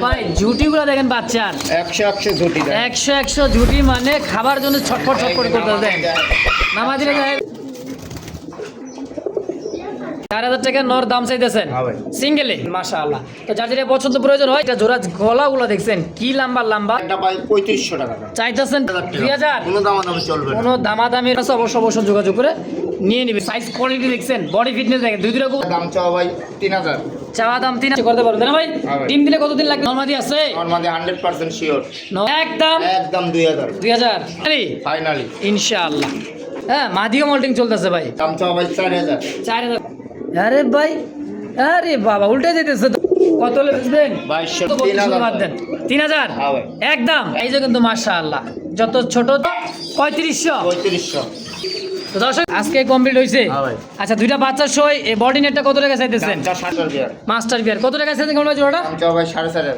ভাই ঝুটিগুলো দেখেন বাচ্চার 100 ঝুটি 100 ঝুটি মানে খাবার জন্য ছটফট ছটফট করতে দেন নামা দিলে 4000 টাকা নর দাম চাইতেছেন সিঙ্গেলে মাশাআল্লাহ। তো যার যেটা পছন্দ প্রয়োজন হয় এটা জোড়া গলাগুলো দেখছেন কি লম্বা লম্বা, এটা ভাই 3500 টাকা চাইতেছেন 2000, কোনো দামাদামি চলবে না, কোনো দামাদামি আছে অবশ্যই যোগাযোগ করে নিয়ে নিবে। সাইজ কোয়ালিটি দেখছেন, বডি ফিটনেস দেখেন, দুই রকম দাম চাও ভাই 3000, চাওয়া দাম 3000 করতে পারবেন না ভাই? ডিম দিলে কতদিন লাগবে? নরমাদি আছে নরমাদি 100% শিওর, একদম 2000 ফাইনালি ইনশাআল্লাহ। হ্যাঁ মাদিও মোল্ডিং চলতেছে ভাই, দাম চাও ভাই 4000। আরে ভাই আরে বাবা উল্টে যেতেছে তো। কত হলে বেচবেন? 3000 একদম। এই যে কিন্তু মাশাআল্লাহ যত ছোট 3500। তো দর্শক আজকে কমপ্লিট হয়েছে। আচ্ছা দুইটা বাচ্চা সই এই বডি নেটটা কত টাকা চাইতেছেন? মাস্টার বিয়ার কত টাকা চাইতেছেন কোন জোড়াটা? ভাই 4500।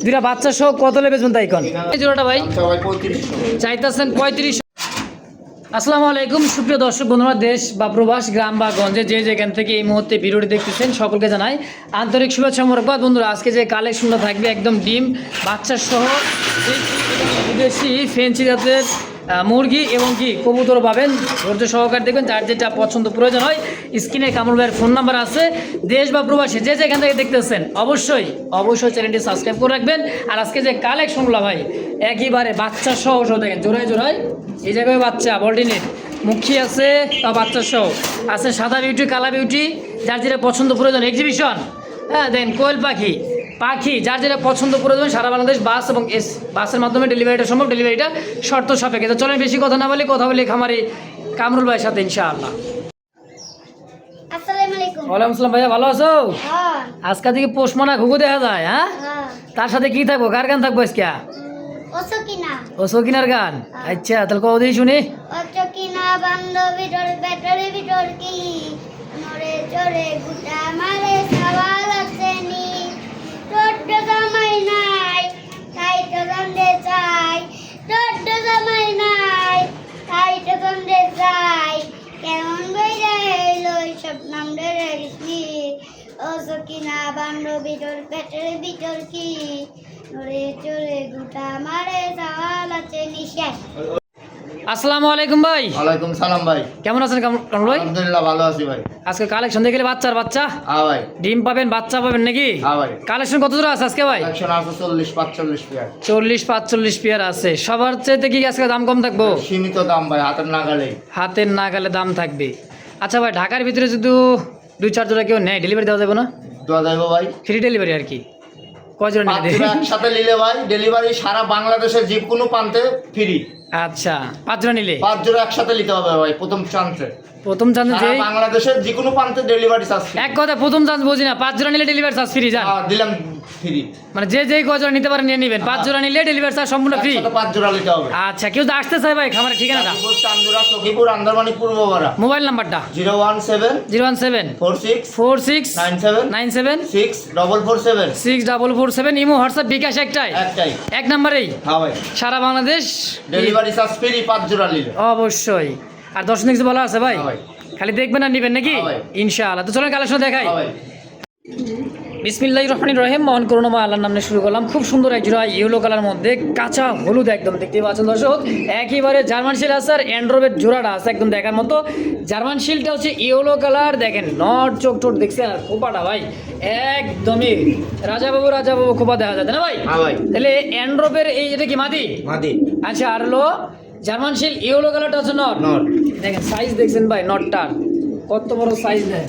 দুইটা বাচ্চা সহ কত হলে বেচবেন তাই কোন? এই জোড়াটা ভাই 3500 চাইতেছেন 3500। আসসালামু আলাইকুম সুপ্রিয় দর্শক বন্ধুরা, দেশ বা প্রবাস গ্রাম বা গঞ্জে যে যেখান থেকে এই মুহূর্তে ভিডিওটি দেখতেছেন সকলকে জানাই আন্তরিক শুভেচ্ছা মোবারকবাদ। বন্ধুরা আজকে যে কালেকশনটা থাকবে একদম ডিম বাচ্চা সহ বিদেশি ফেন্সি জাতের মুরগি এবং কি কবুতর পাবেন, ধৈর্য সহকারে দেখবেন। যার যেটা পছন্দ প্রয়োজন হয় স্ক্রিনে কামরুল ভাইয়ের ফোন নাম্বার আছে। দেশ বা প্রবাসী যে যেখান থেকে দেখতেছেন অবশ্যই চ্যানেলটি সাবস্ক্রাইব করে রাখবেন। আর আজকে যে কালেকশনগুলো ভাই একেবারে বাচ্চা সহ দেখেন, জোড়ায় এই জায়গায় বাচ্চা বল্ডিনের মুখী আছে তা বাচ্চা সহ আছে, সাদা বিউটি কালা বিউটি যার যেটা পছন্দ প্রয়োজন। এক্সিবিশন হ্যাঁ দেন কোয়েল পাখি যার যেটা পছন্দ প্রয়োজন। সারা বাংলাদেশ বাস এবং বাসের মাধ্যমে ডেলিভারিটা সম্ভব, ডেলিভারিটা শর্ত সাপেক্ষে। তো চলেন বেশি কথা না বলি কথা বলি খামারি কামরুল ভাইয়ের সাথে ইনশাআল্লাহ। ওয়ালাইকুম আসসালাম ভাইয়া, ভালো আছো? আজকে থেকে পোষমানা ঘুঘু দেখা যায়। হ্যাঁ তার সাথে কি থাকবো, কার গান থাকবো আজকে? ও সকিনার গান। আচ্ছা তাহলে কও দিয়ে শুনি। আসসালামু আলাইকুম ভাই। ওয়ালাইকুম সালাম ভাই, কেমন আছেন কামরুল ভাই? আলহামদুলিল্লাহ ভালো আছি ভাই। আজকে কালেকশন দেখলে বাচ্চা হ্যাঁ ভাই, ডিম পাবেন বাচ্চা পাবেন নাকি? হ্যাঁ ভাই। কালেকশন কত জোড়া আছে আজকে ভাই? কালেকশন আছে 40-45 পেয়ার। 40-45 পেয়ার আছে। সবার চাইতে কি আজকে দাম কম থাকবো? সীমিত দাম ভাই, হাতের নাগালে দাম থাকবে। আচ্ছা ভাই ঢাকার ভিতরে যদি 2-4 জোড়া কেউ নেয় ডেলিভারি দেওয়া যাবে না? দেওয়া যাবে ভাই, ফ্রি ডেলিভারি আর কি। কয় জোড়া নিলে একসাথে নিলে ভাই ডেলিভারি সারা বাংলাদেশের যে কোনো প্রান্তে ফ্রি। আচ্ছা 5 জোড়া নিলে 5 জোড়া একসাথে নিতে হবে ভাই প্রথম চান্সে যে বাংলাদেশের যে কোনো প্রান্তে ডেলিভারি চার্জ। এক কথা প্রথম চান্স বুঝি না, 5 জোড়া নিলে ডেলিভারি চার্জ ফ্রি। জান দিলাম ফ্রি, মানে যে কয় জোড়া নিতে পারেন নিয়ে নেবেন। 5 জোড়া নিলে ডেলিভারি চার্জ সম্পূর্ণ ফ্রি। 5 জোড়া নিতে হবে। আচ্ছা কেউ যদি আসতে চায় ভাই খামারের ঠিকানাটা? চান্দুরা সখীপুর আন্দারমানি পূর্বপাড়া। মোবাইল নাম্বারটা 017 46 97 6447 ইমো হোয়াটসঅ্যাপ বিকাশ একটাই এক নাম্বারেই। হ্যাঁ ভাই, সারা বাংলাদেশ ডেলিভারি চার্জ ফ্রি 5 জোড়া নিলে অবশ্যই। আর দর্শন কিছু ভালো আছে ভাই, খালি দেখবেন আর নিবেন নাকি ইনশাআল্লাহ। তো চলেন কালেকশন দেখাই। বিসমিল্লাহির রহমানির রহিম। মহান করুণাময় আল্লাহর নামে শুরু করলাম। খুব সুন্দর এক জোড়া ইয়েলো কালার মধ্যে কাঁচা হলুদ একদম দেখতে পাচ্ছেন দর্শক, একেবারে জার্মান শিল আছে আর অ্যান্ড্রয়েড জোড়াটা আছে একদম দেখার মতো। জার্মান শিলটা হচ্ছে ইয়েলো কালার, দেখেন নট চোখ টোট দেখছেন। আর খোপাটা ভাই একদমই রাজাবাবু খোপা দেখা যায় না ভাই? তাহলে অ্যান্ড্রয়েডের এই এটা কি মাদি? আচ্ছা আর হলো জার্মান শিল ইয়েলো কালারটা হচ্ছে নট। দেখেন সাইজ দেখছেন ভাই, নটটার কত বড় সাইজ দেয়,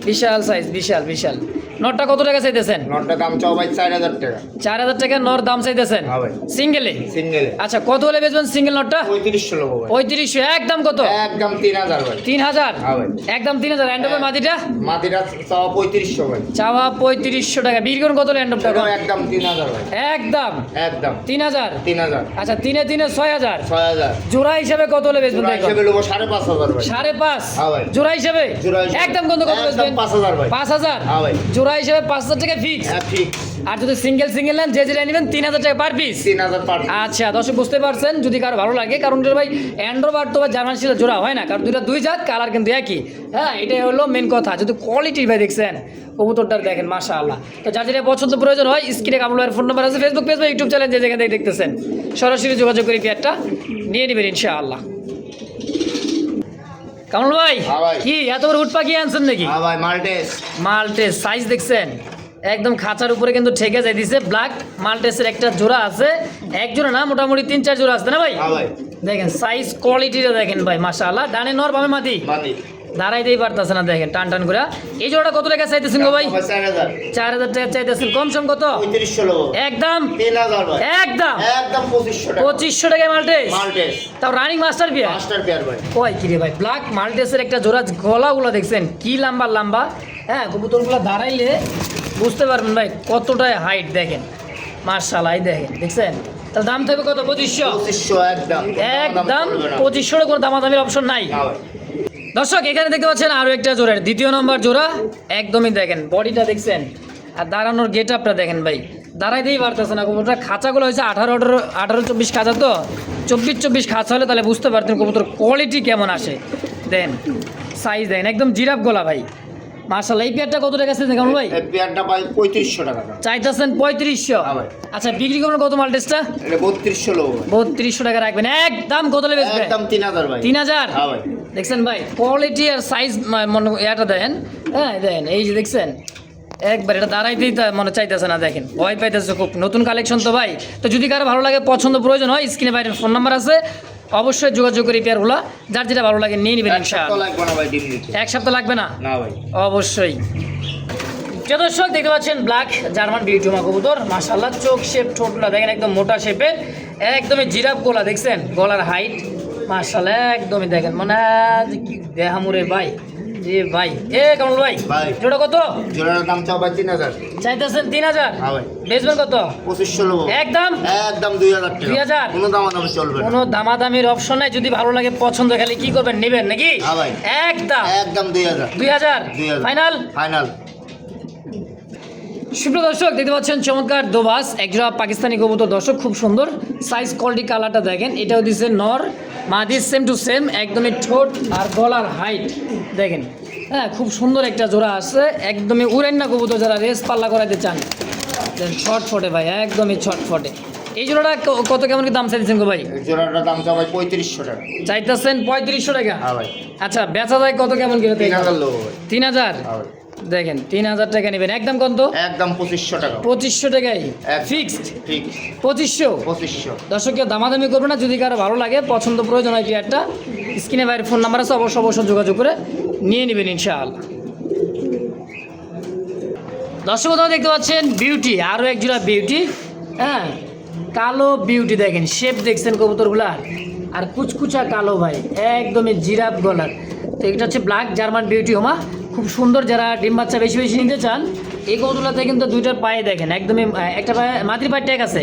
বিশাল সাইজ, বিশাল। নটটা কত টাকা চাইতেছেন? নটটা দাম চাও ভাই 4000 টাকা। 4000 টাকা নর দাম চাইতেছেন সিঙ্গেলে? আচ্ছা কত হলে বেচবেন সিঙ্গেল নটটা? 3500 লোক ভাই। 3500 একদম কত? একদম 3000 ভাই। 3000? হ্যাঁ ভাই, একদম 3000। এন্ডপের মাটিটা চাওয়া 3500 ভাই। চাওয়া 3500 টাকা। বিল করুন কত এন্ডপটা? একদম 3000 ভাই। একদম 3000? 3000। আচ্ছা 3 6000। 6000 জোড়া হিসাবে কত হলে বেচবেন তাই? হিসাবে লব 5500 ভাই। 5.5? হ্যাঁ ভাই। জোড়া হিসাবে একদম কত বেচবেন? 5000 ভাই। 5000? হ্যাঁ ভাই। জোড়া হিসাবে 5000 টাকা ফিক্স। হ্যাঁ ফিক্স। আর যদি সিঙ্গেল নেন যে যেটা নেবেন 3000 টাকা পার পিস। 3000 পার। আচ্ছা দর্শক বুঝতে পারছেন, যদি কারো ভালো লাগে, কারণ এটা ভাই অ্যান্ড্রোবার তো জার্মান শিলা জোড়া হয় না, কারণ দুই জাত কালার কিন্তু একই। হ্যাঁ, এটাই হলো মেন কথা। যদি কোয়ালিটি ভাই দেখছেন কবুতরটার দেখেন মাশাআল্লাহ। তো যার যেটা পছন্দ প্রয়োজন হয় স্ক্রিনে কামরুল ভাইয়ের ফোন নাম্বার আছে, ফেসবুক পেজ বা ইউটিউব চ্যানেল যে যেখান থেকে দেখতেছেন সরাসরি যোগাযোগ করে পেয়ারটা নিয়ে নেবেন ইনশাআল্লাহ। কামরুল ভাই হ্যাঁ ভাই। কি এত বড় উট পাখি আনছেন নাকি? হ্যাঁ ভাই, মাল্টেস। মাল্টেস সাইজ দেখছেন একদম খাঁচার উপরে কিন্তু ঠেকে যাই দিছে। ব্ল্যাক মাল্টেসের একটা জোড়া আছে, এক জোড়া না মোটামুটি 3-4 জোড়া আছে না ভাই? হ্যাঁ ভাই। দেখেন সাইজ কোয়ালিটিটা দেখেন ভাই মাশাআল্লাহ। ডানে নর বামে মাদি, মাদি। দাঁড়াইতেই পারতেছে না দেখেন টান টান করে। এই জোড়াটা কত টাকা চাইতেছেন গো ভাই? 4000। 4000 টাকা চাইতেছেন, কম সম কত? 3500 লোক। একদম 3000 ভাই। একদম একদম 2500 টাকা। 2500 টাকায় মাল্টেস, মাল্টেস। তাও রানিং মাস্টার বিয়ার। মাস্টার পেয়ার ভাই। কয় কি রে ভাই, ব্ল্যাক মাল্টেসের একটা জোড়া, গলাগুলো দেখছেন কি লম্বা লম্বা। হ্যাঁ, কবুতরগুলো দাঁড়াইলে বুঝতে পারবেন ভাই কতটা হাইট দেখেন মাশাআল্লাহ। এই দেখেন দেখছেন, তাহলে দাম থাকবে কত? 2500। 2500 একদম। একদম 2500 কোনো দামাদামির অপশন নাই। হ্যাঁ ভাই। দর্শক এখানে দেখতে পাচ্ছেন আরো একটা জোড়ার দ্বিতীয় নম্বর জোড়া, একদমই দেখেন বডিটা দেখছেন আর দাঁড়ানোর গেট আপটা দেখেন ভাই, দাঁড়াইতেই পারতেছে না কবুতর। খাঁচাগুলো হয়েছে 18-24 খাঁচা, তো 24 খাঁচা হলে তাহলে বুঝতে পারতেন কবুতর কোয়ালিটি কেমন আসে। দেন সাইজ দেখেন একদম জিরাফ গলা ভাই মাশাআল্লাহ। এই পেয়ারটা কত টাকা আছে কেমন ভাই? এই পেয়ারটা ভাই 3500 টাকা। চাইতেছেন 3500। হ্যাঁ ভাই। আচ্ছা বিক্রি করবেন কত মাল্টেসটা? এটা 3200 লোক। 3200 টাকা রাখবেন একদম। কত লেবে বেচবেন? একদম 3000 ভাই। 3000। হ্যাঁ ভাই। দেখছেন ভাই কোয়ালিটি আর সাইজ মনে এটা দেখেন। হ্যাঁ দেখেন এই যে দেখছেন একবার এটা দাঁড়াইতেই মনে চাইতেছে না, দেখেন ভয় পাইতেছে খুব। নতুন কালেকশন তো ভাই, তো যদি কারো ভালো লাগে পছন্দ প্রয়োজন হয় স্ক্রিনে বাইরের ফোন নাম্বার আছে, অবশ্যই যোগাযোগ করে পেয়ারগুলো যার যেটা ভালো লাগে নিয়ে নেবেন এক সপ্তাহ ইনশাআল্লাহ। লাগবে না ভাই ডিম দিতে। এক সপ্তাহ লাগবে না? না ভাই। অবশ্যই। প্রিয় দর্শক দেখতে পাচ্ছেন ব্ল্যাক জার্মান বিউটি মা কবুতর মাশাআল্লাহ। চোখ শেপ ঠোঁটগুলো দেখেন একদম মোটা শেপের, একদমই জিরাফ গলা দেখছেন, গলার হাইট মাশাআল্লাহ একদমই দেখেন মানে দেহামুরে ভাই। জি ভাই এ কামরুল ভাই ভাই। জোড়া কত? জোড়ার দাম চাও ভাই 3000। চাইতেছেন 3000। হ্যাঁ ভাই। বেচবেন কত? 2500 লোক। একদম একদম 2000 টাকা। 2000? কোনো দাম চলবে না। কোনো দামাদামির অপশন নাই, যদি ভালো লাগে পছন্দ খালি কি করবেন নেবেন নাকি? হ্যাঁ ভাই। একদম একদম 2000। 2000 2000 ফাইনাল। ফাইনাল। সুপ্রিয় দর্শক দেখতে পাচ্ছেন চমৎকার দোবাস একজোড়া পাকিস্তানি কবুতর। দর্শক খুব সুন্দর সাইজ কোয়ালিটি কালারটা দেখেন, এটাও দিচ্ছে নর মাদি সেম টু সেম, একদমই ঠোঁট আর গলার হাইট দেখেন। হ্যাঁ খুব সুন্দর একটা জোড়া আছে, একদমই উড়েন না কবুতর যারা রেস পাল্লা করাতে চান। ছটফটে ভাই একদমই ছটফটে। এই জোড়াটা কত কেমন কি দাম চাইছেন গো ভাই? এই জোড়াটার দাম চাও ভাই 3500 টাকা। চাইতেছেন 3500 টাকা? হ্যাঁ ভাই। আচ্ছা বেচা যায় কত কেমন কি? 3000 লোক ভাই। 3000? হ্যাঁ ভাই। দেখেন 3000 টাকা নেবেন একদম কত? একদম 2500 টাকা। 2500 টাকাই ফিক্সড? ঠিক। 2500? 2500। দর্শককে দামাদামি করবে না, যদি কারো ভালো লাগে পছন্দ প্রয়োজন হয় পেয়ারটা স্ক্রিনে বাইরের ফোন নাম্বার আছে, অবশ্যই যোগাযোগ করে নিয়ে নেবেন ইনশাআল্লাহ। দর্শক তোমরা দেখতে পাচ্ছেন বিউটি, আরও এক জোড়া বিউটি। হ্যাঁ কালো বিউটি দেখেন, শেপ দেখছেন কবুতরগুলা আর কুচকুচা কালো ভাই, একদমই জিরাফ গলার। তো এটা হচ্ছে ব্ল্যাক জার্মান বিউটি হোমা, খুব সুন্দর। যারা ডিম বাচ্চা বেশি বেশি নিতে চান এই কবুতরগুলোতে কিন্তু দুইটার পায়ে দেখেন একদমই একটা পায়ে মাতৃ পায়ের ট্যাগ আছে।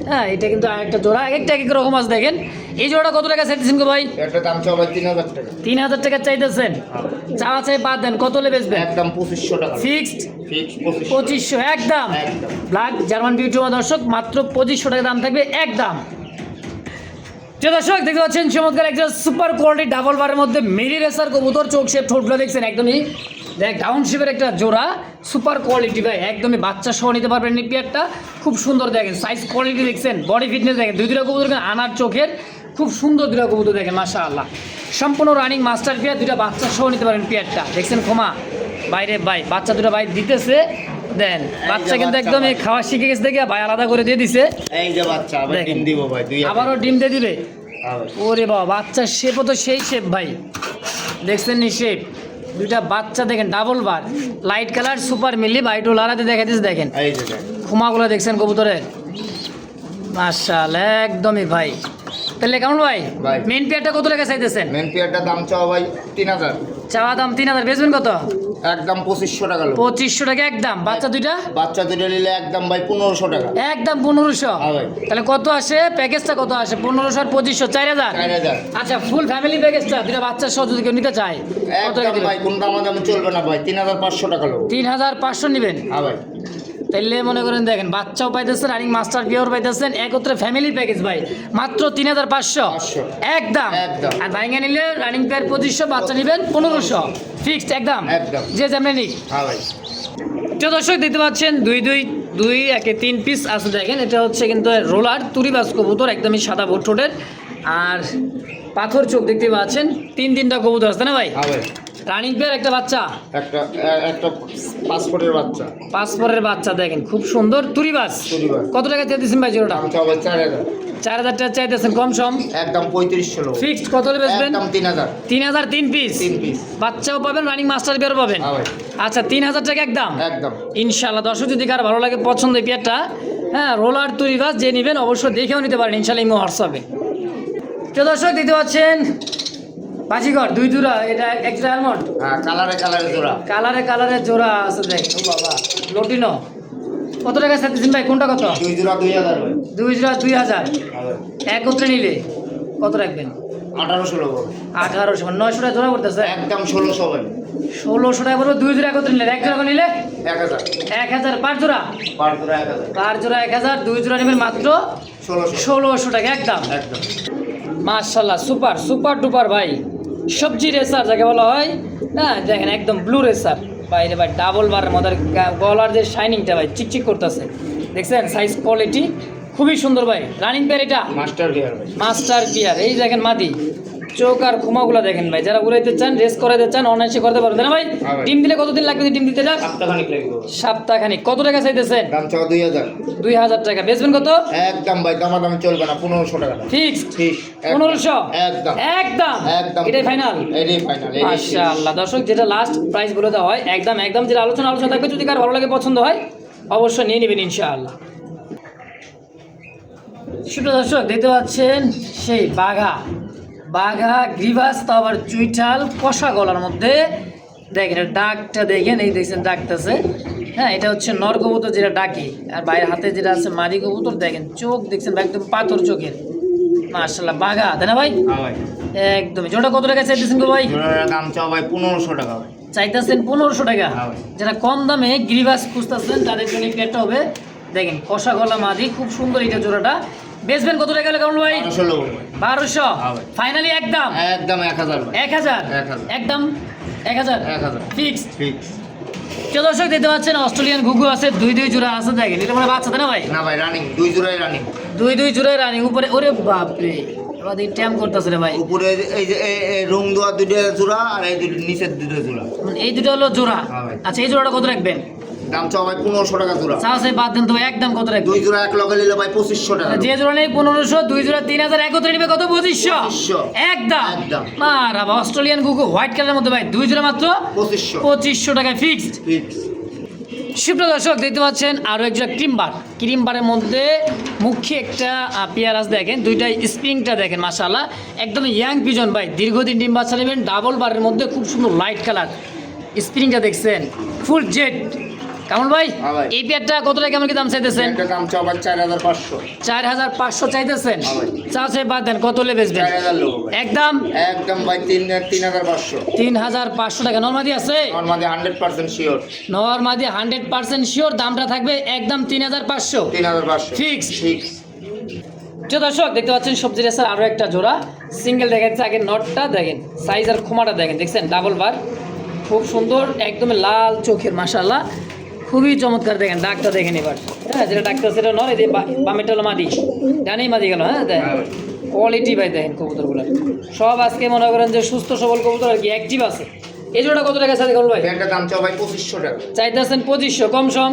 হ্যাঁ এটা কিন্তু আরেকটা জোড়া, একটা এক রকম আছে দেখেন। এই জোড়াটা কত টাকা চাইতেছেন গো ভাই? একটা দাম চাও ভাই 3000 টাকা। 3000 টাকা চাইতেছেন? চাওয়া চাই বাদ দেন, কত হলে বেচবেন? একদম 2500 টাকা। ফিক্সড? ফিক্স 2500। 2500 একদম। একদম। ব্ল্যাক জার্মান বিউটি দর্শক মাত্র 2500 টাকা দাম থাকবে একদম। যে দর্শক দেখতে পাচ্ছেন চমৎকার একটা সুপার কোয়ালিটি ডাবল বারের মধ্যে মেরি রেসার কবুতর, চোখ শেপ ঠোঁটগুলো দেখছেন একদমই দেখ ডাউন শেপের একটা জোড়া, সুপার কোয়ালিটি ভাই, একদমই বাচ্চা সহ নিতে পারবেন এই পেয়ারটা। খুব সুন্দর দেখেন সাইজ কোয়ালিটি দেখছেন, বডি ফিটনেস দেখেন, দুইটা কবুতর আনার চোখের খুব সুন্দর দুটা কবুতর দেখেন মাশাআল্লাহ। সম্পূর্ণ রানিং মাস্টার পেয়ার, দুটা বাচ্চা সহ নিতে পারেন পেয়ারটা। দেখছেন ক্ষমা বাইরে ভাই বাচ্চা দুটা ভাই দিতেছে দেন, বাচ্চা কিন্তু একদম খাওয়া শিখে গেছে দেখে ভাই আলাদা করে দিয়ে দিছে। এই যে বাচ্চা আবার ডিম দিব ভাই, আবারও ডিম দিয়ে দিবে। হ্যাঁ ভাই। ওরে বাবা বাচ্চার শেপও তো সেই শেপ ভাই, দেখছেন নি শেপ, দুইটা বাচ্চা দেখেন ডাবল বার, লাইট কালার সুপার মিলি বাইটু লারাতে দেখা দিচ্ছে দেখেন। এই যে দেখ। খুমাগুলো দেখছেন কবুতরের মাশাআল্লাহ একদমই ভাই। তাহলে কেমন ভাই ভাই। মেন পেয়ারটা কত টাকা চাইতেছেন? মেন পেয়ারটার দাম চাও ভাই 3000। চাওয়া দাম 3000, বেচবেন কত? একদম 2500 টাকা লোক। 2500 টাকা একদম। বাচ্চা দুইটা? বাচ্চা দুটো নিলে একদম ভাই 1500 টাকা। একদম 1500? হ্যাঁ ভাই। তাহলে কত আসে প্যাকেজটা? কত আসে? 1500 আর 2500 4000? 4000। আচ্ছা ফুল ফ্যামিলি প্যাকেজটা দুইটা বাচ্চা সহ যদি কেউ নিতে চায় কত টাকা একদম দিবেন? ভাই কোন দাম চলবে না ভাই, 3500 টাকা লোক। 3500 নেবেন? হ্যাঁ ভাই। তাইলে মনে করেন দেখেন বাচ্চাও পাইতেছেন রানিং মাস্টার পিওর পাইতেছেন একত্রে ফ্যামিলি প্যাকেজ ভাই মাত্র 3500 একদম একদম। আর ভাইঙ্গা নিলে রানিং পেয়ার 2500 বাচ্চা নেবেন 1500 ফিক্সড একদম একদম। যে যেমন নিক। হ্যাঁ ভাই প্রিয় দর্শক দেখতে পাচ্ছেন দুই একে 3 পিস আছে দেখেন এটা হচ্ছে কিন্তু রোলার তুরিবাস কবুতর একদমই সাদা ভোট্টোটের আর পাথর চোখ দেখতে পাচ্ছেন তিনটা কবুতর আছে না ভাই? হ্যাঁ ভাই রানিং পেয়ার একটা বাচ্চা একটা পাসপোর্টের বাচ্চা পাসপোর্টের বাচ্চা দেখেন খুব সুন্দর তুরিবাস তুরিবাস। কত টাকা চাইতেছেন ভাই জোড়াটা? দাম চাওয়া ভাই 4000 4000 টাকা চাইতেছেন কম সম একদম 3500 লোক ফিক্সড কত হলে বেচবেন? একদম 3000 3000 3 পিস 3 পিস বাচ্চাও পাবেন রানিং মাস্টার পেয়ারও পাবেন হ্যাঁ ভাই আচ্ছা 3000 টাকা একদম একদম ইনশাল্লাহ। দর্শক যদি কার ভালো লাগে পছন্দ এই পেয়ারটা হ্যাঁ রোলার তুরিবাস যে নেবেন অবশ্যই দেখেও নিতে পারেন ইনশাল্লাহ ইমো হোয়াটসঅ্যাপে। তো দর্শক দেখতে পাচ্ছেন বাজিঘর দুই জোড়া এটা একটা অ্যালমন্ড হ্যাঁ কালারে জোড়া কালারে জোড়া আছে দেখ ও বাবা লটিনো কত টাকা চাইতেছেন ভাই কোনটা কত? দুই জোড়া 2000 ভাই দুই জোড়া 2000 হ্যাঁ ভাই একত্রে নিলে কত রাখবেন? 1800 লোক 1800 900 টাকা জোড়া পড়তেছে একদম 1600 ভাই 1600 টাকা পড়বে দুই জোড়া একত্রে নিলে এক জোড়া নিলে 1000 1000 পার জোড়া পার জোড়া 1000 পার জোড়া 1000 দুই জোড়া নেবেন মাত্র 1600 টাকা একদম একদম মাশাআল্লাহ সুপার ডুপার ভাই সবজি রেসার যাকে বলা হয় হ্যাঁ দেখেন একদম ব্লু রেসার বাইরে ভাই ডাবল বারের মধ্যে গলার যে শাইনিংটা ভাই চিকচিক করতেছে দেখছেন সাইজ কোয়ালিটি খুবই সুন্দর ভাই রানিং পেয়ার এটা মাস্টার গিয়ার ভাই মাস্টার পিয়ার এই দেখেন মাদি চোখ আর খুমাগুলো দেখেন ভাই যারা উড়াইতে চান রেস করাইতে চান অনায়াসে করতে পারবেন না ভাই? হ্যাঁ ভাই। ডিম দিলে কতদিন লাগবে ডিম দিতে যাক? সপ্তাহখানিক লাগবে সপ্তাহখানিক কত টাকা চাইতেছেন? দাম চাওয়া 2000 2000 টাকা বেচবেন কত? একদম ভাই দামাদামি চলবে না 1500 টাকা ফিক্সড ঠিক 1500 একদম একদম একদম এটাই ফাইনাল এটাই ফাইনাল মাশাআল্লাহ। দর্শক যেটা লাস্ট প্রাইস বলে দেওয়া হয় একদম যেটা আলোচনা থাকবে যদি কার ভালো লাগে পছন্দ হয় অবশ্যই নিয়ে নেবেন ইনশাআল্লাহ। সুপ্রিয় দর্শক দেখতে পাচ্ছেন সেই বাঘা গ্রিভাস তো আবার চুইঠাল কষা গলার মধ্যে দেখেন ডাকটা দেখেন এই দেখছেন ডাকতেছে হ্যাঁ এটা হচ্ছে নর কবুতর যেটা ডাকে আর বাইরের হাতে যেটা আছে মাদি কবুতর দেখেন চোখ দেখছেন একদম পাথর চোখের মাশাআল্লাহ বাঘা তাই না ভাই? হ্যাঁ ভাই একদমই জোড়া কত টাকা চাইতেছেন গো ভাই? জোড়ার দাম চাওয়া ভাই 1500 টাকা ভাই চাইতেছেন 1500 টাকা হ্যাঁ ভাই। যারা কম দামে গ্রিভাস খুঁজতেছেন তাদের জন্য এই পেয়ারটা হবে দেখেন কষা গলা মাদি খুব সুন্দর এটা জোড়াটা বেচবেন কত টাকা হলে কামল ভাই? 1200 লোক ভাই 1200 হ্যাঁ ভাই। ফাইনালি একদম একদম 1000 ভাই 1000 1000 একদম 1000 1000 ফিক্স। ফিক্স কেউ দর্শক দেখতে পাচ্ছেন অস্ট্রেলিয়ান ঘুঘু আছে দুই জোড়া আছে দেখেন এটা মানে বাচ্চা তাই না ভাই? না ভাই রানিং দুই জোড়াই রানিং দুই জোড়ায় রানি উপরে ওরে বাপরে এবার এই ট্যাম করতেছে রে ভাই উপরে এই যে এই রুম দোয়া দুইটা জোড়া আর এই দুটো নিচের দুটো জোড়া মানে এই দুটো হলো জোড়া হ্যাঁ ভাই। আচ্ছা এই জোড়াটা কত রাখবেন? দাম চাওয়া ভাই 1500 টাকা জোড়া চা সে বাদ দেন তো ভাই, একদম কত রাখবেন? দুই জোড়া এক লগে নিলে ভাই 2500 টাকা যে জোড়া নেই 1500 দুই জোড়া 3000 একত্রে নিবে কত? 2500 2500 একদম একদম। মারাবা অস্ট্রেলিয়ান গুগু হোয়াইট কালারের মধ্যে ভাই দুই জোড়া মাত্র 2500 টাকায় ফিক্সড। ফিক্স সুপ্রিয় দর্শক দেখতে পাচ্ছেন আরও এক জোড়া ক্রিমবারের মধ্যে মুখ্য একটা পেয়ারাস দেখেন দুইটা স্প্রিংটা দেখেন মাশাআল্লাহ একদম ইয়াং পিজন ভাই দীর্ঘদিন ডিম বাচ্চা নেবেন ডাবল বারের মধ্যে খুব সুন্দর লাইট কালার স্প্রিংটা দেখছেন ফুল জেড কামল ভাই হ্যাঁ ভাই। এই পেয়ারটা কত টাকা কেমন কি দাম চাইতেছেন? একটা দাম চাওয়া ভাই 4500 4500 চাইতেছেন হ্যাঁ ভাই। চাষে বাদ দেন কত হলে বেচবেন? 4000 লোক ভাই একদম একদম ভাই 3500 3500 টাকা নরমাদি আছে নরমালি 100% শিওর নরমাদি 100% শিওর দামটা থাকবে একদম 3500 3500 ফিক্স। ফিক্স প্রিয় দর্শক দেখতে পাচ্ছেন সবজি রেসার আরও একটা জোড়া সিঙ্গেল দেখাচ্ছে আগে নটটা দেখেন সাইজ আর খুমাটা দেখেন দেখছেন ডাবল বার খুব সুন্দর একদম লাল চোখের মাশাআল্লাহ খুবই চমৎকার দেখেন ডাকটা দেখেন এবার হ্যাঁ যেটা ডাকটা সেটা নয় এই যে বামেটা হলো মাদি ডানেই মাদি গেল হ্যাঁ দেখেন কোয়ালিটি ভাই দেখেন কবুতরগুলো সব আজকে মনে করেন যে সুস্থ সবল কবুতর আর কি অ্যাক্টিভ আছে এই জোড়া কত টাকা সাথে করল ভাই? একটা দাম চাওয়া ভাই 2500 টাকা চাইতেছেন 2500 কম সম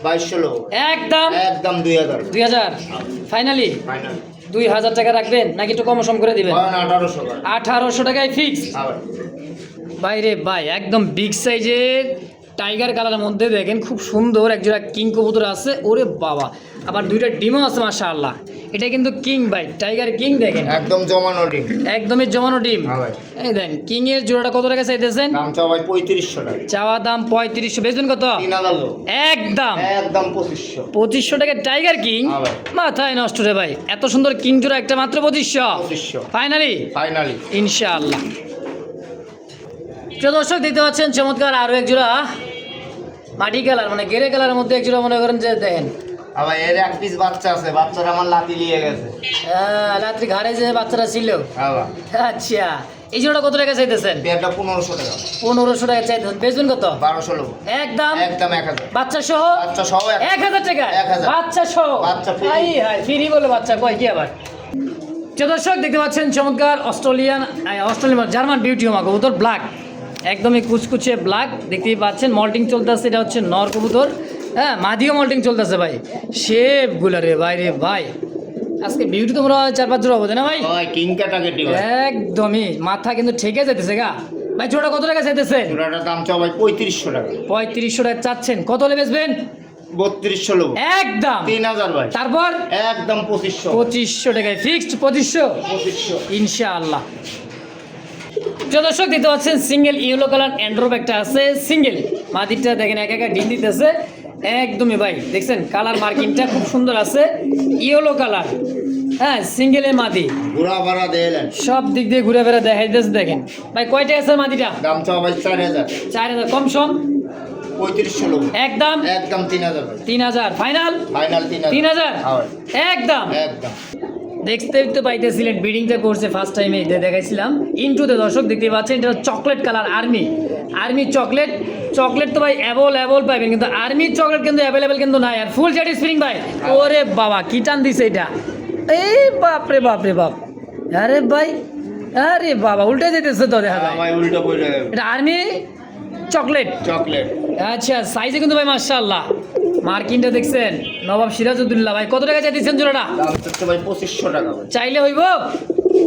2200 লোক একদম একদম 2000 2000 ফাইনালি ফাইনাল 2000 টাকা রাখবেন নাকি একটু কম সম করে দিবেন? 1800 টাকা 1800 টাকায় ফিক্স। হ্যাঁ ভাই বাইরে ভাই একদম বিগ সাইজের টাইগার কালারের মধ্যে দেখেন খুব সুন্দর একজোড়া কিং কবুতর আছে ওরে বাবা আবার দুইটা ডিমও আছে মাশাআল্লাহ এটা কিন্তু কিং ভাই টাইগার কিং দেখেন একদম জমানো ডিম একদমই জমানো ডিম হ্যাঁ ভাই এই দেখেন কিং এর জোড়াটা কত টাকা চাইতেছেন? দাম চাওয়া ভাই 3500 টাকা চাওয়া দাম 3500 বেচবেন কত? 3000 লোক একদম একদম 2500 2500 টাকা টাইগার কিং হ্যাঁ ভাই। মাথায় নষ্ট রে ভাই এত সুন্দর কিং জোড়া একটা মাত্র 2500 ফাইনালি ফাইনালি ইনশাআল্লাহ। প্রিয় দর্শক দেখতে পাচ্ছেন চমৎকার আরও এক জোড়া মাটি কালার মানে গেরে কালারের মধ্যে একজোড়া মনে করেন যে দেখেন আবার এর এক পিস বাচ্চা আছে, বাচ্চারা আমার লাতি নিয়ে গেছে। রাত্রি ঘাড়ে যে বাচ্চারা ছিল। আবার আচ্ছা, এই জোড়া কত টাকা চাইতেছেন? পেয়ারটা 1500 টাকা। 1500 টাকা চাইতেছেন, বেচবেন কত? 1200 লোক। একদম একদম 1000। বাচ্চা সহ? বাচ্চা সহ 1000 টাকা। 1000 বাচ্চা সহ? বাচ্চা free। হাই হাই, ফ্রি বলে বাচ্চা কয় কি আবার? দর্শক দেখতে পাচ্ছেন চমৎকার অস্ট্রেলিয়ান জার্মান বিউটি হোমা কবুতর ব্ল্যাক, একদমই কুচকুচে ব্ল্যাক দেখতেই পাচ্ছেন। মল্টিং চলতেছে, এটা হচ্ছে নর কবুতর। হ্যাঁ, মাদিও মল্টিং চলতেছে ভাই। শেপগুলো রে ভাই রে ভাই, আজকে বিউটি তোমরা 4-5 জোড়া হবে না ভাই? ওই কিং ক্যাটাগরি ভাই। একদমই মাথা কিন্তু ঠেকে যেতেছে গা ভাই। জোড়া কত টাকা চাইতেছেন? জোড়াটার দাম চাও ভাই 3500 টাকা। 3500 টাকা চাচ্ছেন, কত হলে বেচবেন? 3200 লোক। একদম 3000 ভাই। তারপর একদম 2500। 2500 টাকায় ফিক্সড 2500 ইনশাআল্লাহ। দর্শক দেখতে পাচ্ছেন সিঙ্গেল ইয়েলো কালার অ্যান্ড্রোপ একটা আছে, সিঙ্গেল মাদিটা দেখেন এক একা ডিম দিতেছে একদমই ভাই। দেখছেন কালার মার্কিংটা খুব সুন্দর আছে, ইয়েলো কালার। হ্যাঁ, সিঙ্গেলের মাদি, ঘোরা ভাড়া দেলেন সব দিক দিয়ে ঘুরে ফেরা দেখাইতেছে। দেখেন ভাই কয়টা আছে মাদিটা? দাম চাও ভাই 4000। 4000 কম সম? 3500 লোক। একদম 3000 ভাই। 3000 ফাইনাল? ফাইনাল 3000। 3000 হ্যাঁ ভাই। একদম। একদম দেখতে তো পাইতেছিলেন বিডিংটা করছে ফার্স্ট টাইমে দেখাইছিলাম ইন্টুতে। দর্শক দেখতে পাচ্ছেন এটা chocolate colour army chocolate. Chocolate তো ভাই অ্যাভেলেবল পাইবেন, কিন্তু আর্মি চকলেট কিন্তু অ্যাভেলেবেল কিন্তু নাই। আর ফুল জ্যাড স্প্রিং ভাই, ওরে বাবা কি টান দিছে এটা, এই বাপ রে বাপ রে বাপ। আরে ভাই, আরে বাবা উল্টে যেতেছে তো দেখা যায়। ভাই উল্টো পড়ে যাবে। এটা আর্মি চকলেট। চকলেট। আচ্ছা, সাইজে কিন্তু ভাই মাশাআল্লাহ। মার্কিনটা দেখছেন নবাব সিরাজউদ্দৌলা ভাই, কত টাকা চাইতেছেন জোড়াটা? দাম চাচ্ছে ভাই 2500 টাকা ভাই। চাইলে হইব?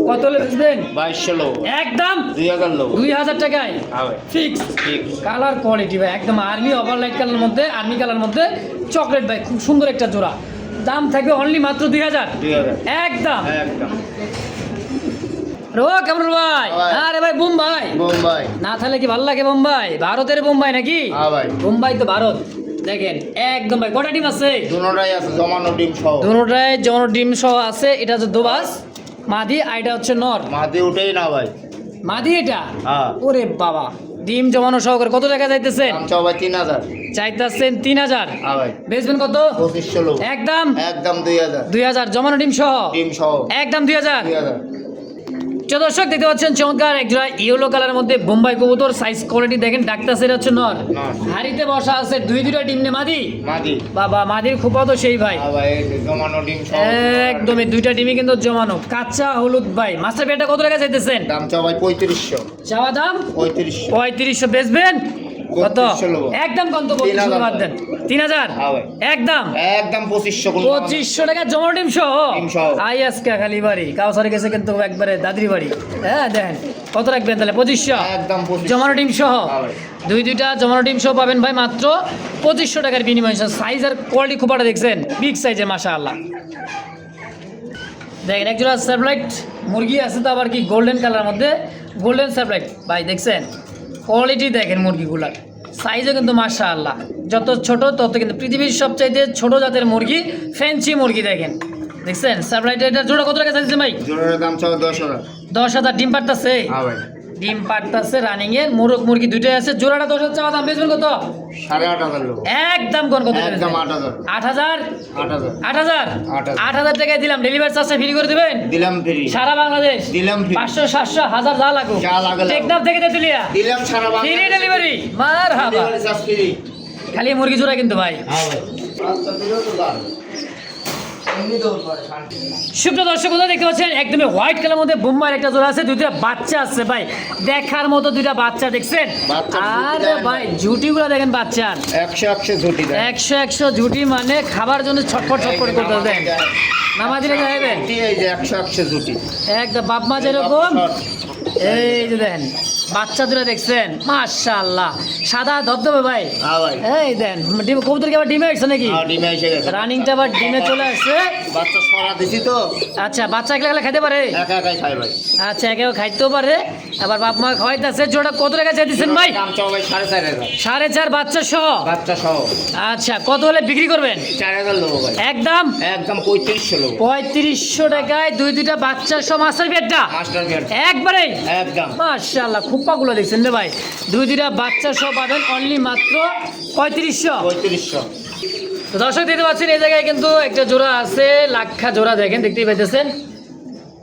কত হলে বেচবেন? 2200 লোক। একদম 2000 লোক। 2000 টাকায় হ্যাঁ ভাই। ফিক্স। ঠিক। কালার কোয়ালিটি ভাই একদম আর্মি ওভারলাইট কালার মধ্যে, আর্মি কালার মধ্যে চকলেট ভাই, খুব সুন্দর একটা জোড়া। দাম থাকবে অনলি মাত্র 2000। 2000। একদম। একদম। রো কেমন ভাই? ভাই। আরে ভাই বোম্বাই বোম্বাই। না থাকলে কি ভালো লাগে? বোম্বাই ভারতের বোম্বাই নাকি? হ্যাঁ ভাই। বোম্বাই তো ভারত। দেখেন একদম ভাই, কটা ডিম আছে? দুটোটাই আছে জমানো ডিম সহ। দুটোটায় জমানো ডিম সহ আছে। এটা হচ্ছে দোবাস মাদি, আর এটা হচ্ছে নর মাদি উঠেই না ভাই। মাদি এটা। হ্যাঁ। ওরে বাবা, ডিম জমানো সহকারে কত টাকা চাইতেছেন? দাম চাও ভাই 3000। চাইতেছেন 3000। হ্যাঁ ভাই। বেচবেন কত? 2500 লোক। একদম একদম 2000। 2000 জমানো ডিম সহ? ডিম সহ একদম 2000। 2000। দর্শক দেখতে পাচ্ছেন চমৎকার একজোড়া ইয়েলো কালারের মধ্যে বোম্বাই কবুতর। সাইজ কোয়ালিটি দেখেন, ডাক্তার সেটা হচ্ছে নর। হাড়িতে বসা আছে দুইটা ডিম নে মাদি। মাদি। বাবা মাদির খুপা তো সেই ভাই। হ্যাঁ ভাই, এই যে জমানো ডিম সহ। একদমই দুইটা ডিমই কিন্তু জমানো, কাঁচা হলুদ ভাই। মাস্টার পেয়ারটা কত টাকা চাইতেছেন? দাম চাও ভাই 3500। চাওয়া দাম 3500। 3500। বেচবেন কত? 3200 লোক। একদম কত? 3000 বাদ দেন। 3000। হ্যাঁ ভাই। একদম একদম 2500 কোন 2500 টাকা জমানো ডিম সহ। ডিম সহ। আই আজকে খালি বাড়ি কাউসারি গেছে কিন্তু একবারে দাদির বাড়ি। হ্যাঁ দেখেন কত রাখবেন তাহলে? 2500 একদম 2500। জমানো ডিম সহ। হ্যাঁ ভাই। দুইটা জমানো ডিম সহ পাবেন ভাই মাত্র 2500 টাকার বিনিময়। সাইজ আর কোয়ালিটি খুব একটা দেখছেন, বিগ সাইজের মাশাআল্লাহ। দেখেন একজোড়া স্যাটেলাইট মুরগি আছে, তো আবার কি গোল্ডেন কালার মধ্যে, গোল্ডেন স্যাটেলাইট ভাই। দেখছেন কোয়ালিটি দেখেন মুরগিগুলার, সাইজও কিন্তু মাশাআল্লাহ। যত ছোট তত কিন্তু পৃথিবীর সবচাইতে ছোট জাতের মুরগি ফ্যান্সি মুরগি। দেখেন দেখছেন স্যাটেলাইট। এটা জোড়া কত টাকা চাইছেন ভাই? জোড়ার দাম চাও 10000। 10,000। ডিম পারতাছে? হ্যাঁ ভাই। ডিম পারতাছে রানিং এর। মোরগ মুরগি দুইটাই আছে। জোড়াটা 10,000 চাওয়া দাম, বেচবেন কত? 8500 লোক। একদম কোন কত? একদম 8000। 8000। 8000। 8000। 8000 টাকায় দিলাম। ডেলিভারি চার্জটা ফ্রি করে দিবেন দিলাম ফ্রি। সারা বাংলাদেশ? দিলাম free। 500 700 1000 যা লাগো। যা লাগে লাগুক। টেকনাফ থেকে তেতুলিয়া দিলাম সারা ফ্রি বাংলাদেশ। ডেলিভারি। মারহাবা। Delivery charge free. খালি মুরগি জোড়া কিন্তু ভাই। হ্যাঁ ভাই। আচ্ছা দিও তো দাও। এমনি দাও পরে শান্তি। সুপ্রিয় দর্শক বন্ধুরা দেখতে পাচ্ছেন একদমই হোয়াইট কালার মধ্যে বোম্বাইয়ের একটা জোড়া আছে, দুইটা বাচ্চা আছে ভাই। দেখার মতো দুইটা বাচ্চা দেখছেন? বাচ্চা আরে জুটি ভাই জুটিগুলো দেখেন বাচ্চার 100 ঝুটি দেয়। 100 জুটি, মানে খাবার জন্য ছটফট ছটফট করতে দেন। নামা দিলে যাইবেন এই যে 100 ঝুটি। একটা বাপ মা যেরকম। এই যে দেখেন বাচ্চা দুটো দেখছেন মাশাআল্লাহ, সাদা ধবধবে ভাই। হ্যাঁ ভাই। এই দেন ডিম কবুতর কি আবার ডিমে আসছে নাকি? আর ডিমে এসে গেছে। রানিংটা আবার ডিমে চলে আসছে। বাচ্চা সরা দিছি তো। আচ্ছা বাচ্চা একলা একলা খেতে পারে? একা একাই খায় ভাই। আচ্ছা একেও খাইতেও পারে, আবার বাপ মা খাওয়াইতেছে। জোড়া কত টাকা চাইতেছেন ভাই? দাম চাও ভাই 4500। 4.5 বাচ্চা সহ? বাচ্চা সহ। আচ্ছা কত হলে বিক্রি করবেন? 4000 লোক ভাই। একদম একদম 3500 লোক। 3500 টাকায় দুইটা বাচ্চা সহ মাস্টার বেডটা মাস্টার বিয়ার। একবারে একদম। মাশাআল্লাহ খুব খোপাগুলো দেখছেন রে ভাই, দুইটা বাচ্চা সহ পাবেন অনলি মাত্র 3500। 3500। তো দর্শক দেখতে পাচ্ছেন এই জায়গায় কিন্তু একটা জোড়া আছে, লাক্ষা জোড়া দেখেন, দেখতেই পাইতেছেন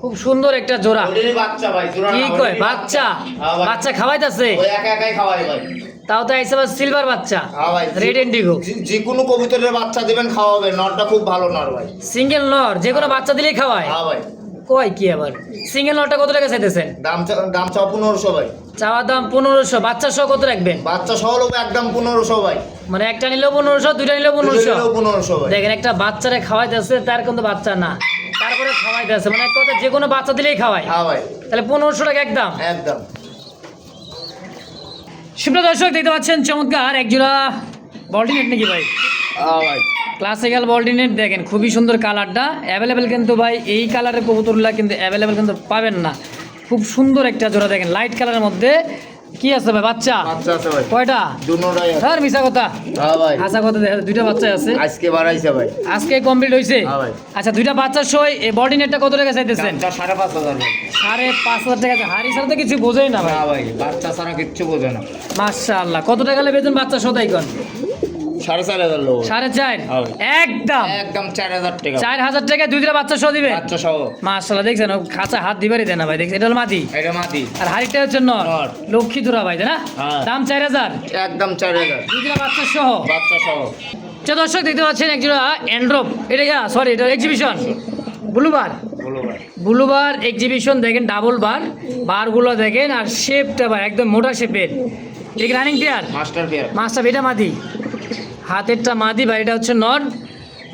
খুব সুন্দর একটা জোড়া। ওদেরই বাচ্চা ভাই, জোড়া কি না, কয় ওদেরই বাচ্চা? হ্যাঁ ভাই। বাচ্চা খাওয়াইতেছে? ওই একা একাই খাওয়াই ভাই। তাও তো আইসে সিলভার বাচ্চা, হ্যাঁ ভাই। Red Indigo. যে কোনো কবুতরের বাচ্চা দিবেন খাওয়াবে, নরটা খুব ভালো নর ভাই। সিঙ্গেল নর যে কোনো বাচ্চা দিলেই খাওয়ায়? হ্যাঁ ভাই। কয় কি আবার? সিঙ্গেল নরটা কত টাকা চাইতেছেন? দাম চাও 1500 ভাই। চাওয়া দাম 1500, বাচ্চা সহ কত রাখবেন? বাচ্চা সহ লোক একদম 1500 ভাই। মানে একটা নিলেও 1500, দুইটা নিলেও 1500। 1500 ভাই। দেখেন একটা বাচ্চারে খাওয়াইতেছে, তার কিন্তু বাচ্চা না, তারপরে খাওয়াইতেছে, মানে এক কথা যে কোনো বাচ্চা দিলেই খাওয়ায়। হ্যাঁ ভাই। তাহলে 1500 টাকা একদম। একদম। সুপ্রিয় দর্শক দেখতে পাচ্ছেন চমৎকার এক জোড়া বল্টিনেট নাকি ভাই? হ্যাঁ ভাই। ক্লাসিক্যাল বল্টিনেট দেখেন, খুবই সুন্দর কালারটা, অ্যাভেলেবেল কিন্তু ভাই এই কালারের কবুতরগুলা কিন্তু অ্যাভেলেবেল কিন্তু পাবেন না। খুব সুন্দর একটা জোড়া দেখেন, লাইট কালারের মধ্যে। কি আছে ভাই বাচ্চা? বাচ্চা আছে ভাই। কয়টা? দুটোটাই আছে। আর মিছা কথা? হ্যাঁ ভাই। আচ্ছা কথা দেখা দুইটা বাচ্চা আছে, আজকে বাড়াইছে ভাই। আজকে কমপ্লিট হয়েছে? হ্যাঁ ভাই। আচ্ছা দুইটা বাচ্চা সহ এই বল্টিনেটটা কত টাকা চাইতেছেন? দামটা 5500 ভাই। 5500 টাকা। হাড়ি ছাড়া তো কিছু বোঝেই না ভাই। না ভাই, বাচ্চা ছাড়া কিচ্ছু বোঝে না। মাশাআল্লাহ। কত টাকা বেতন বাচ্চা সহ তাই কোন? 4500 লোক। 4.5? হ্যাঁ ভাই। একদম একদম 4000 টাকা। 4000 টাকা দুইটা বাচ্চা সহ দিবে? বাচ্চা সহ। মাশাআল্লাহ দেখছেন ও খাঁচা হাত দিবারই দেয় না ভাই, দেখছেন এটা হলো মাদি এটা মাটি। আর হাড়িটা হচ্ছে নর। নর। লক্ষ্মী ধরা ভাই তাই না? হ্যাঁ। দাম 4000, একদম 4000। দুইটা বাচ্চা সহ। বাচ্চা সহ। দর্শক দেখতে পাচ্ছেন এক জোড়া অ্যান্ড্রপ, এটা সরি এটা এক্সিবিশন ব্লুবার। বলো ভাই। ব্লুবার এক্সিবিশন দেখেন, ডাবল বারগুলো দেখেন, আর শেপটা ভাই একদম মোটা শেপের। ঠিক রানিং পেয়ার, মাস্টার পেয়ার। মাছটা এটা মাদি, হাতেরটা মাদি ভাই, এটা হচ্ছে নর।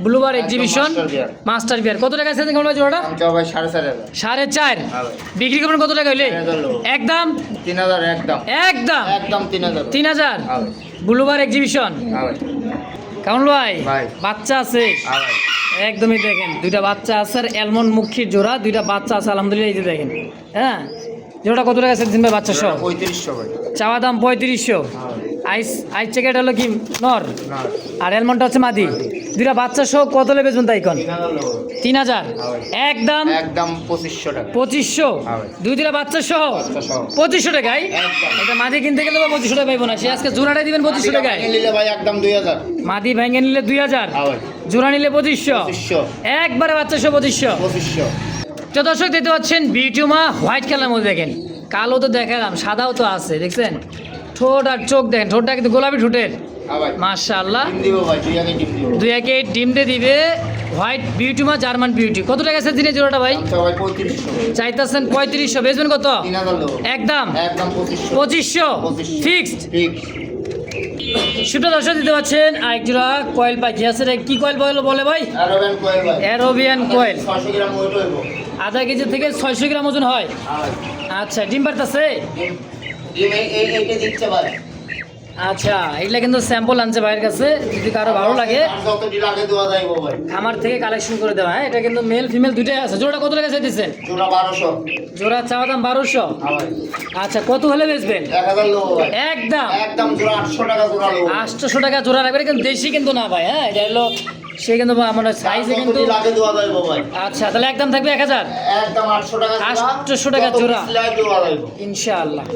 ব্লুবার এক্সিবিশন master bear। মাস্টার বিয়ার। কত টাকা আছে দেখুন ভাই জোড়াটা? দাম চাও ভাই 4500। 4.5। হ্যাঁ ভাই। বিক্রি করবেন কত টাকা হইলে? 3000 লোক। একদম 3000 একদম। একদম একদম 3000। 3000। হ্যাঁ ভাই। ব্লুবার এক্সিবিশন। হ্যাঁ ভাই। কেমন ভাই? ভাই। বাচ্চা আছে হ্যাঁ ভাই। একদমই দেখেন, দুইটা বাচ্চা আছে, আর অ্যালমন্ড মুখির জোড়া, দুইটা বাচ্চা আছে আলহামদুলিল্লাহ। এই যে দেখেন, হ্যাঁ জোড়াটা কত টাকা চাইছেন ভাই বাচ্চা সহ? 3500 ভাই। চাওয়া দাম 3500। হ্যাঁ ভাই। আইস আইস জ্যাকেট হলো কি নর, না। আর অ্যালমন্ডটা হচ্ছে মাদি। দুইটা বাচ্চা সহ কত লেবে বেচবেন তাই কোন? 3000 লোক। 3000। হ্যাঁ ভাই। একদম একদম 2500 টাকা। 2500। হ্যাঁ ভাই। দুইটা বাচ্চা সহ বাচ্চা সহ। 2500 টাকায়। একদম। এটা মাদি কিনতে গেলে বা 2500 টাকা পাইবো না, সে আজকে জোড়াটাই দিবেন 2500 টাকায়। মাটি নিলে ভাই একদম 2000। মাদি ভেঙে নিলে 2000, হ্যাঁ ভাই। জোড়া নিলে 2500। 2500। একবারে বাচ্চা সহ 2500। 2500। তো দর্শক দেখতে পাচ্ছেন বিউটিমা হোয়াইট কালার মধ্যে দেখেন, কালো তো দেখালাম, সাদাও তো আছে দেখছেন, ঠোঁট আর চোখ দেখেন, ঠোঁটটা কিন্তু গোলাপি ঠোঁটের। হ্যাঁ ভাই। মাশাআল্লাহ। ডিম দিব ভাই, দুই আগে ডিম দিব। দুই একে ডিম দিয়ে দিবে হোয়াইট বিউটিমা জার্মান বিউটি। কত টাকা আছে দিনে জোড়াটা ভাই? দাম চাও ভাই 3500। চাইতেছেন 3500, বেচবেন কত? 3000 লোক। একদম একদম 2500। 2500 2500। ফিক্সড। ঠিক। সুটো দর্শক দিতে পাচ্ছেন আরেক জোড়া কয়েল পাখি আছে, এটা কি কয়েল বলে ভাই? আরবেন কোয়েল ভাই। Arabian coil. 600 গ্রাম ওয়েট হইব। আধা কেজি থেকে 600 গ্রাম ওজন হয়। হ্যাঁ ভাই। আচ্ছা ডিম পারতেছে? ডিম এইটা দিচ্ছে ভাই। আচ্ছা এগুলা কিন্তু স্যাম্পল আনছে ভাইয়ের কাছে, যদি কারো ভালো লাগে আর যতটি লাগে দেওয়া যাইব ভাই। আমার থেকে কালেকশন করে দেওয়া। হ্যাঁ এটা কিন্তু মেল ফিমেল দুইটাই আছে। জোড়াটা কত টাকা চাইতেছেন? জোড়া 1200। জোড়া চাওয়া দাম 1200। হ্যাঁ ভাই। আচ্ছা কত হলে বেচবেন? 1000 লোক ভাই। একদম একদম জোড়া 800 টাকা জোড়া লোক। 800 টাকা জোড়া রাখবেন, কিন্তু দেশি কিন্তু না ভাই। হ্যাঁ এটা হলো সে কিন্তু আমার সাইজে কিন্তু। যতটি লাগে দেওয়া যাইব ভাই। আচ্ছা তাহলে একদম থাকবে 1000। একদম 800 টাকা জোড়া। 800 টাকা যত জোড়া। পিস লাগে দেওয়া যাইব। ইনশাআল্লাহ।